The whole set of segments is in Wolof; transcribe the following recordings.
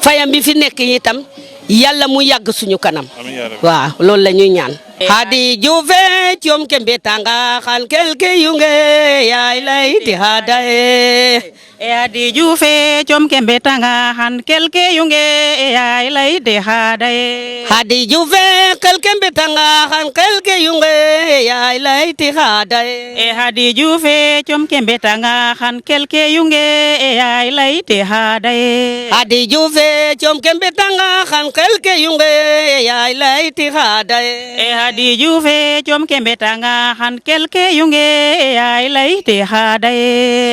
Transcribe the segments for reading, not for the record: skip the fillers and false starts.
fayam bi fi nekk itam yàlla mu yàgg suñu kanam waaw loolu la ñuy ñaan hadi juve ciom kembe tanga xan kelke yunge yaay lay ti hadae hadi juve ciom kembe tanga xan kelke yunge yaay lay ti hadae hadi juve kelkembe tanga xan kelke yunge yaay lay ti hadae hadi juve ciom kembe tanga xan kelke yunge yaay lay ti hadae hadi juve ciom kembe tanga xan kelke yunge yaay lay ti hadae hadi juve ciom kembe tanga xan kelke yunge yaay lay ti hadae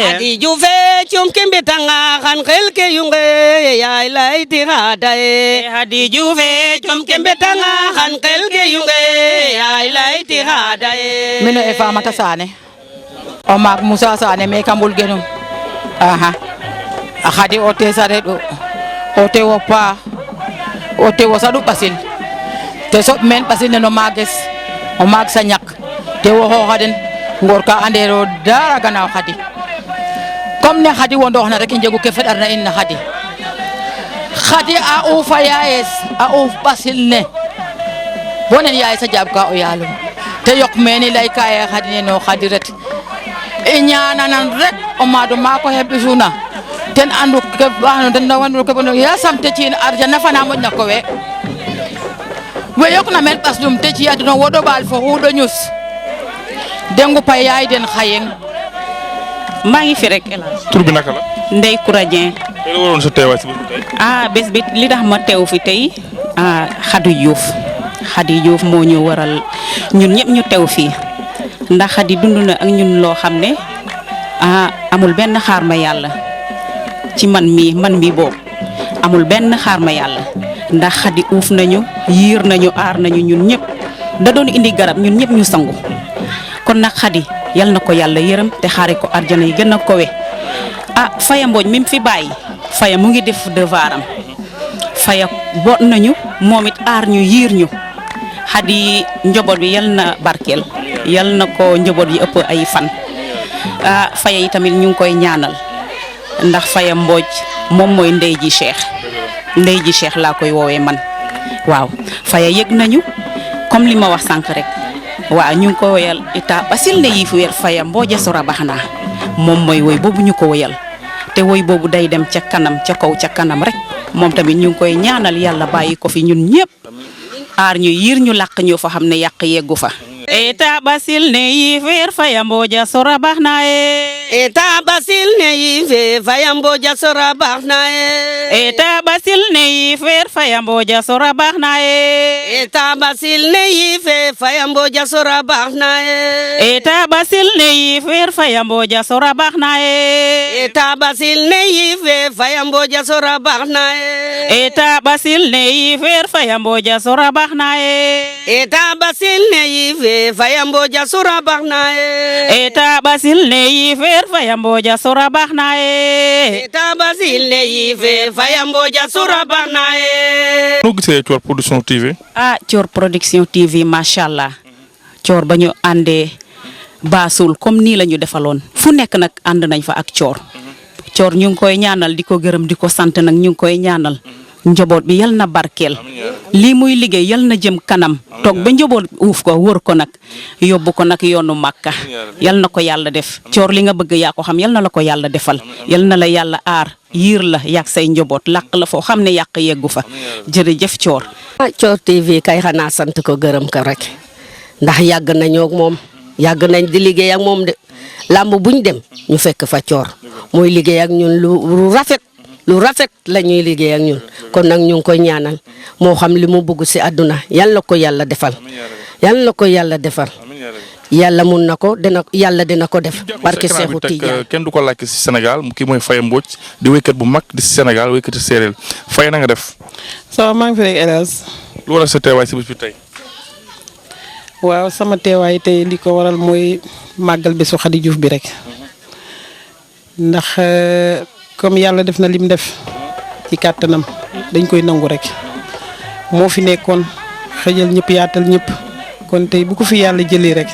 hadi juve ciom kembe tanga xan kelke yunge yaay lay ti hadae hadi juve ciom kembe tanga xan kelke yunge yaay lay ti hadae mino e Famata Sané o maak Moussa Sané me kambul genum aha hadi o te sare ɗo o te wo pa o te wo saɗu ɓasil te soɓ men ɓasil ne no mages o maag sa ñak te wo xooxa den ngoor ka andero dara gannaaw Khady comme ne Khady wondooxna rek i njegu ke feɗarna in na Khady a ufa yaayes a uf ɓasil ne bo nen yaayes a jaɓ ka o yaalum te yok mene lay ka ye Khady ne no Khady ret i ñaananan rek o maado maako xe ɓisuna ten andu ke baxno ten rawandu ke bono yasam te ci'in arjana fana moƴna kowe we yoqna men ɓasdum te ci aduna woɗo ɓaal fo xuɗo ñus dengu pay yaay den xayeng maa ngi fi rek tur bi naka la Ndeye Koura Dieng tey la waroon sa teewaay si bés bi tey bés bi li tax ma teew fi tey Khady Diouf moo ñu waral ñun ñëpp ñu teew fii ndax Khady dund na ak ñun loo xam ne amul benn xaar ma yàlla ci man mii boobu amul benn xaar ma yàlla ndax Khady uuf nañu yiir nañu aar nañu ñun ñëpp da doon indi garab ñun ñëpp ñu sangu kon nag Khady yal na ko yàlla yërëm te xaare ko arjana yi gën a kowe Faya Mbodj mi fi bàyyi Faya mu ngi def devoiram Faya boot nañu moom it aar ñu yiir ñu Khady njaboot bi yal na barkeel yal na ko njaboot yi ëpp ay fan Faya yi tamit ñu ngi koy ñaanal ndax Faya Mbodj moom mooy ndey ji Cheikh laa koy woowee man waaw Faya yëg nañu comme li ma wax sànq rek waaw ñu ngi ko woyal ita basil ne yiif weer Faya Mbodj a sora baax naa moom mooy woy boobu ñu ko woyal te woy boobu day dem ca kanam ca kaw ca kanam rek moom tamit ñu ngi koy ñaanal yàlla bàyyi ko fi ñun ñëpp aar ñu yiir ñu làq ñu fa xam ne yàq yeggu fa eta basil ne yiif weer Faya Mbodj a sora baax naa eta basil ne yiif Faya Mbodj a sora baax naa eta basil ne yiif weer Faya Mbodj a sora baax naa eta basil ne yiif Faya Mbodj a sora baax naa eta basil ne yiif weer Faya Mbodj a sora baax naa eta basil ne yiif Faya Mbodj a sora baax naa eta basil ne yiif weer Faya Mbodj a sora baax naa eta basil ne yiif Faya Mbodj a sora baax naa eta basil ne yiif Faya Mbodj a sora baax naa eta basil ne yiif Faya Mbodj a sora baax naa noo gisee Thior Production TV Thior Production TV macha allah Thior ba ñu àndee baasul comme nii la ñu defaloon fu nekk nag ànd nañ fa ak Thior ñu ngi koy ñaanal di ko gërëm di ko sant nag ñu ngi koy ñaanal njaboot bi yal na barkeel lii muy liggéey yal na jëm kanam toog ba njaboot uuf ko wër ko nag yóbbu ko nag yoonu Makka yal na ko yàlla def Thior li nga bëgg yaa ko xam yal na la ko yàlla defal yal na la yàlla aar yiir la yàq say njaboot làq la foo xam ne yàq yeggu fa jërëjëf Thior. Thior TV kay xanaa sant ko gërëm ko rek ndax yàgg nañoo ak moom yàgg nañ di liggéey ak moom de làmb buñ dem ñu fekk fa Thior mooy liggéey ak ñun lu rafet la ñuy liggéey ak ñun kon nag ñu ngi koy ñaanal moo xam li mu bëgg si àdduna yal na ko yàlla defal yàlla mun na ko yàlla dina ko def barke Seexu Tijaan kenn du ko laajte si Sénégal kii mooy Faya Mbodj di wéykat bu mag di si Sénégal wéykati séeréer Faya na nga def. ça maa ngi fi rek Elhadj. lu waral sa teewaay si bés bi tey. waaw sama teewaay tey li ko waral mooy màggal bésu Khady Diouf bi rek ndax comme yàlla def na lim def ci kàttanam dañ koy nangu rek moo fi nekkoon xëjal ñëpp yaatal ñëpp kon tey bu ko fi yàlla jëlee rek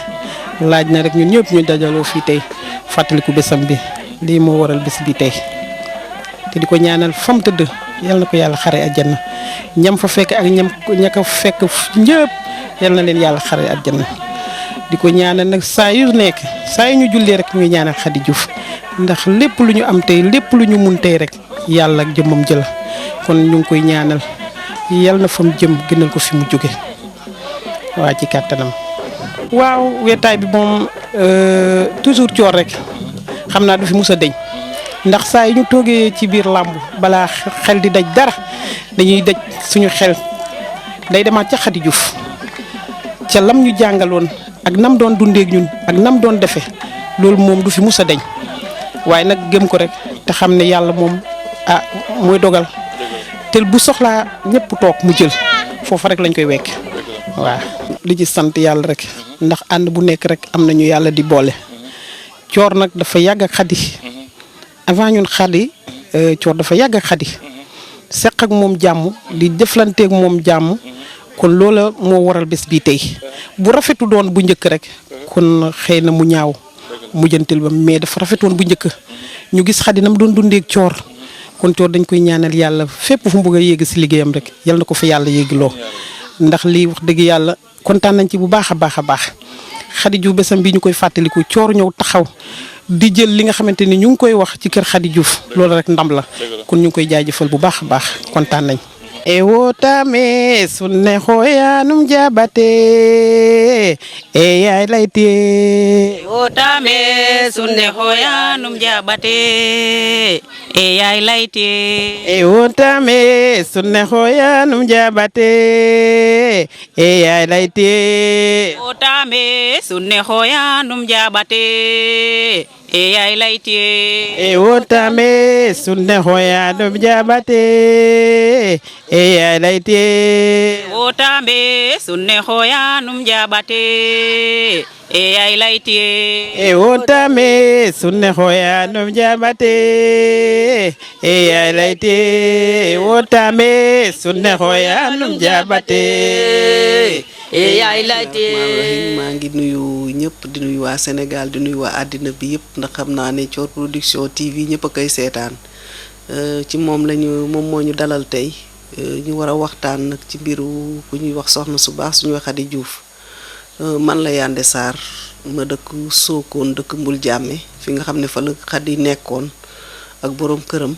laaj na rek ñun ñëpp ñu dajaloo fii tey fàttaliku bésam bi lii moo waral bés bi tey te di ko ñaanal fam tëdd yal na ko yàlla xare àjjana ñam fa fekk ak ña ko fekk ñëpp yal na leen yàlla xare àjjana di ko ñaanal nag saa yu nekk saa yu ñu jullee rek ñu ñaanal Khady Diouf ndax lépp lu ñu am tey lépp lu ñu mun tey rek yàlla ak jëmmam jël kon ñu ngi koy ñaanal yal na fa mu jëm gënal ko fi mu jóge waa ci kàttanam. waaw wetaay bi moom toujours coor rek xam naa du fi mus a deñ ndax saa yi ñu toogee ci biir làmb balaa xel di daj dara dañuy daj suñu xel day demaat ca Khady Diouf ca lam ñu jàngaloon ak nam doon dundeek ñun ak nam doon defee loolu moom du fi mus a deñ waaye nag gëm ko rek te xam ne yàlla moom mooy dogal te bu soxlaa ñëpp toog mu jël foofa rek lañ koy wekk waaw li ci sant yàlla rek ndax ànd bu nekk rek am nañu yàlla di boole coor nag dafa yàgg ak Khady avant ñun Khady coor dafa yàgg ak Khady seq ak moom jàmm di jëflanteeg moom jàmm kon loola moo waral bés bii tey bu rafetu doon bu njëkk rek kon xëy na mu ñaaw mujjantil ba mais dafa rafetoon bu njëkk ñu gis Khady nam doon dundeeg coor kon coor dañ koy ñaanal yàlla fépp fu mu bëgg a yéeg si liggéeyam rek yal na ko fa yàlla yéegloo ndax lii wax dëgg yàlla kontaan nañ ci bu baax a baax a baax Khady Diouf bésam bi ñu koy fàttaliku coor ñëw taxaw di jël li nga xamante ni ñu ngi koy wax ci kër Khady Diouf loolu rek ndam la kon ñu ngi koy jaajëfal bu baax a baax kontaan nañ. e wotame sunne xoyanum jabate e yaay layte wotame sunne xoyanum jabate e yaay layte e wotame sunne xoyanum jabate e yaay layte wotame sunne xoyanum jabate e yaay layte e wotame sunne xoyanum jabate e yaay layte wotame sunne xoyanum jabate e yaay layte e wotame sunne xoyanum jabate e yaay layte e wotame sunne xoyanum jabate e yaay layte maa ngi nuyu ñëpp di nuyu waa Sénégal di nuyu waa àddina bi yëpp ndax xam naa ne Thior Production TV ñëpp a koy seetaan ci moom moo ñu dalal tey ñu war a waxtaan nag ci mbiru ku ñuy wax soxna su baax suñu wax Khady Diouf man la Yande Sarr ma dëkk Sokone dëkk Mbul Jàmme fi nga xam ne fa la Khady nekkoon ak borom këram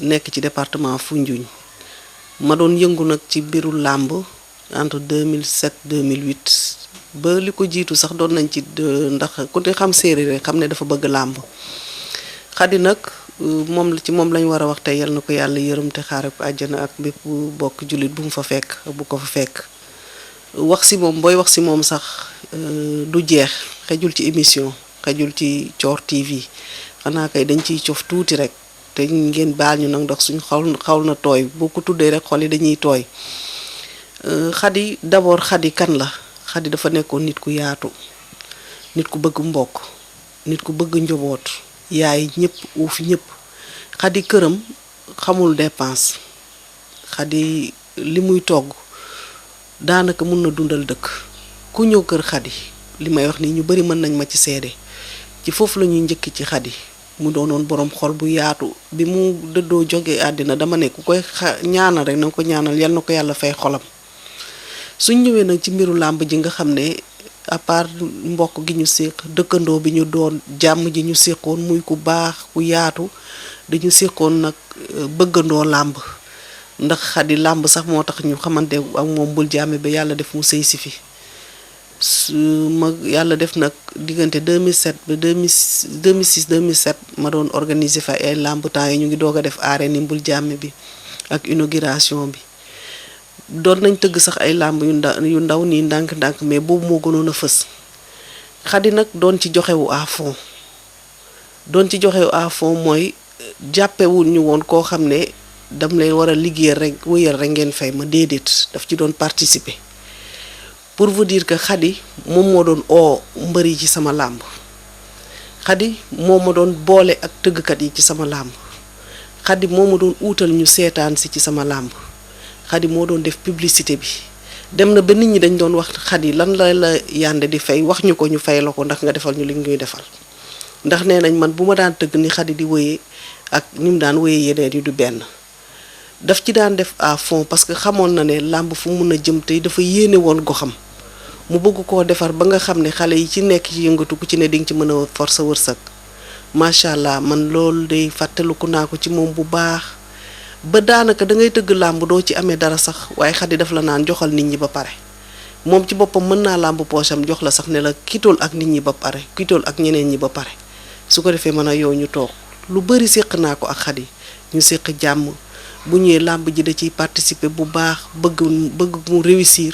nekk ci département Foundiougne ma doon yëngu nag ci mbiru làmb entre 2007 2008 ba li ko jiitu sax doon nañ ci ndax ku ne xam séeréer xam ne dafa bëgg làmb Khady nag moom lañ war a wax tey yal na ko yàlla yërëm te xaare ko àjjana ak bépp bokk jullit bu mu fa fekk bu ko fa fekk wax si moom booy wax si moom sax du jeex xejul ci émission xejul ci Thior TV xanaa kay dañ ciy cof tuuti rek te ngeen baal ñu nag ndox suñu xaw na tooy boo ko tuddee rek xol yi dañuy tooy Khady d'abord Khady kan la Khady dafa nekkoon nit ku yaatu nit ku bëgg mbokk nit ku bëgg njaboot yaay ñëpp uuf ñëpp Khady këram xamul dépense Khady li muy togg daanaka mun na dundal dëkk ku ñëw kër Khady li may wax nii ñu bari mën nañ ma ci seede ci foofu la ñuy njëkk ci Khady mu doonoon borom xol bu yaatu bi mu dëddoo jóge àddina dama ne ku koy ñaanal rek na nga ko ñaanal yal na ko yàlla fay xolam suñ ñëwee nag ci mbiru làmb ji nga xam ne à part mbokk gi ñu séq dëkkandoo bi ñu doon jàmm ji ñu séqoon muy ku baax ku yaatu dañu séqoon nag bëggandoo làmb ndax Khady làmb sax moo tax ñu xamante ak moom Mbul Jàmme ba yàlla def mu sëy si fi ma yàlla def nag diggante 2007 ba 2006 2007 ma doon organiser fa ay làmb temps yi ñu ngi doog a def arène ni Mbul Jàmme bi ak inauguration bi doon nañ tëgg sax ay làmb yu ndaw nii ndànk-ndànk mais boobu moo gënoon a fës Khady nag doon ci joxewu à fond mooy jàppewul ñu woon koo xam ne dam leen war a liggéeyal rek wëyal rek ngeen fay ma déedéet daf ci doon participer pour vous dire que Khady moom moo doon mbër yi ci sama làmb Khady moo ma doon boole ak tëggkat yi ci sama làmb Khady moo ma doon uutal ñu seetaan si ci sama làmb Khady moo doon def publicité bi dem na ba nit ñi dañ doon wax Khady lan la Yande di fay wax ñu ko ñu fay la ko ndax nga defal ñu li ñuy defal ndax nee nañ man bu ma daan tëgg ni Khady di wëyee ak ni mu daan wëyee yeneen yi du benn daf ci daan def à fond parce que xamoon na ne làmb fu mun a jëm tey dafa yéene woon goxam mu bëgg koo defar ba nga xam ne xale yi ci nekk ci yëngatu ku ci ne di nga ci mën a force wërsëg macha allah man loolu day fàttaliku naa ko ci moom bu baax ba daanaka da ngay tëgg làmb doo ci amee dara sax waaye Xadi daf la naan joxal nit ñi ba pare moom ci boppam mën naa làmb poosam jox la sax ne la kitool ak nit ñi ba pare kitool ak ñeneen ñi ba pare su ko defee mën a yow ñu toog lu bari séq naa ko ak Xadi ñu séq jàmm bu ñëwee làmb ji da ciy participer bu baax bëgg mu réussir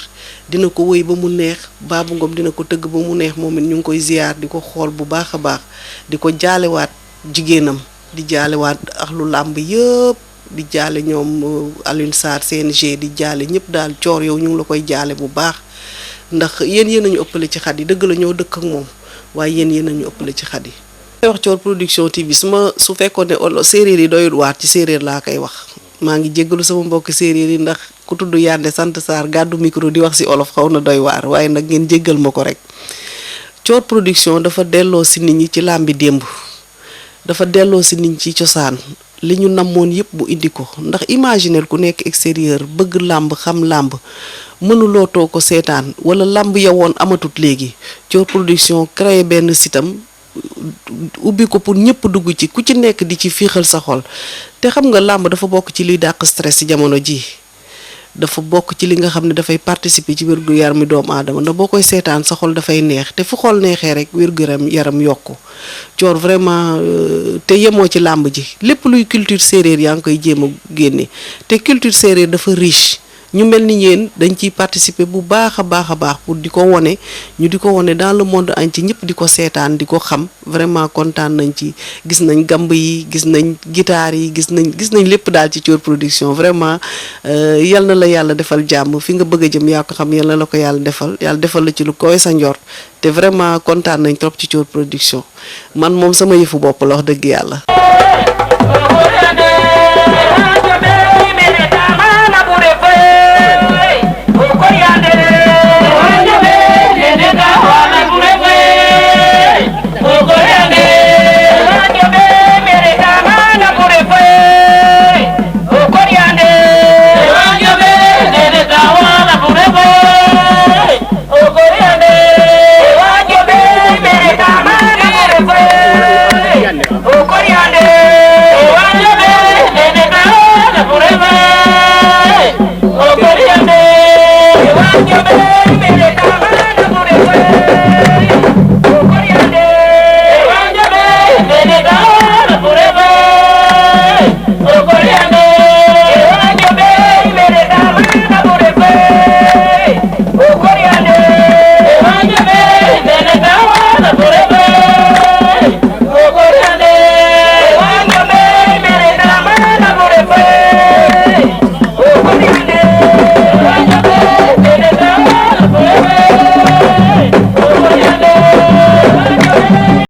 dina ko wéy ba mu neex Babou Ngom dina ko tëgg ba mu neex moom it ñu ngi koy ziyaar di ko xool bu baax a baax di ko jaalewaat jigéenam di jaalewaat ak lu làmb yëpp di jaale ñoom Alioune Sarr CNG di jaale ñëpp daal coor yow ñu ngi la koy jaale bu baax ndax yéen a ñu ëppale ci Xadi dëgg la ñoo dëkk ak moom waaye yéen a ñu ëppale ci Xadi wax Thior Production TV su fekkoon ne séeréer yi doyul waat ci séeréer laa koy wax maa ngi jéggalu sama mbokk séeréer yi ndax ku tudd Yande sant Sarr gàddu micro di wax ci olof xaw na doy waar waaye nag ngeen jéggal ma ko rek Thior Production dafa delloo si nit ñi ci làmbi démb dafa delloo si nit ñi ci cosaan li ñu namoon yëpp bu indi ko ndax imaginer ku nekk extérieur bëgg làmb xam làmb mënuloo too ko seetaan wala làmb ya woon amatut léegi Thior Production créé benn sitam ubbi ko pour ñëpp dugg ci ku ci nekk di ci fiixal sa xol te xam nga làmb dafa bokk ci liy dàq stress ci jamono ji dafa bokk ci li nga xam ne dafay participer ci wérgu yaram doomu aadama ndax boo koy seetaan sa xol dafay neex te fu xol neexee rek wérgu yaram yokku Thior vraiment te yemoo ci làmb ji lépp luy culture séeréer yaa ngi koy jéem a génne te culture séeréer dafa riche ñu mel ni yéen dañ ciy participer bu baax a baax pour di ko wone ñu di ko wone dans le monde entier ñëpp di ko seetaan di ko xam vraiment kontaan nañ ci gis nañ gamb yi gis nañ guitare yi gis nañ lépp daal ci Thior Production vraiment yal na la yàlla defal jàmm fi nga bëgg a jëm yaa ko xam yal na la ko yàlla defal la ci lu koy sa njort te vraiment kontaan nañ trop ci Thior Production man moom sama yëfu bopp la wax dëgg yàlla